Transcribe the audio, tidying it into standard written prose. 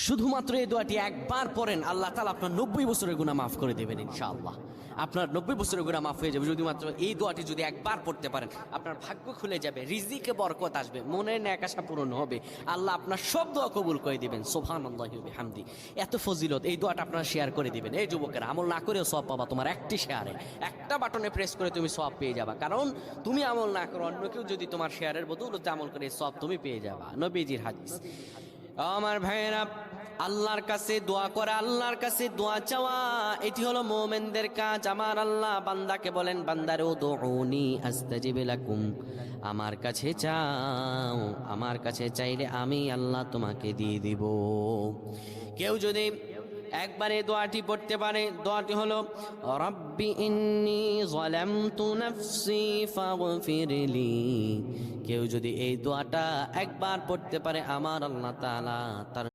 শুধুমাত্র এই দোয়াটি একবার পড়েন, আল্লাহ তাআলা আপনার 90 বছরের গুনাহ মাফ করে দেবেন ইনশাআল্লাহ। আপনার 90 বছরের গুনাহ মাফ হয়ে যাবে শুধুমাত্র এই দোয়াটি যদি একবার পড়তে পারেন। আপনার ভাগ্য খুলে যাবে, রিজিকে বরকত আসবে, মনের ন্যাক আশা পূরণ হবে, আল্লাহ আপনার সব দোয়া কবুল করে দিবেন। সুবহানাল্লাহি ওয়া বিহামদি। এত ফজিলত, এই দোয়াটা আপনারা শেয়ার করে দিবেন। এই যুবকেরা, আমল না করেও সওয়াব পাবা। তোমার একটি শেয়ারে, একটা বাটনে প্রেস করে তুমি সওয়াব পেয়ে যাবা। কারণ তুমি আমল না করো, অন্য কেউ যদি তোমার শেয়ারের বদৌলতে আমল করে, সওয়াব তুমি পেয়ে যাবা। নবীজির হাদিস। আমার ভাইয়েরা, আল্লাহর কাছে দোয়া করা, আল্লাহর কাছে দোয়া চাওয়া, এটি হলো মুমিনদের কাজ। আমার আল্লাহ বান্দাকে বলেন, বান্দারে উদউনি আস্তাজিব লাকুম, আমার কাছে চাও, আমার কাছে চাইলে আমি আল্লাহ তোমাকে দিয়ে দিব। কেউ যদি একবারে দোয়াটি পড়তে পারে, দোয়াটি হলো রব্বি ইন্নী যালামতু নাফসি ফাগফিরলি। কেউ যদি এই দোয়াটা একবার পড়তে পারে, আমার আল্লাহ তাআলা তার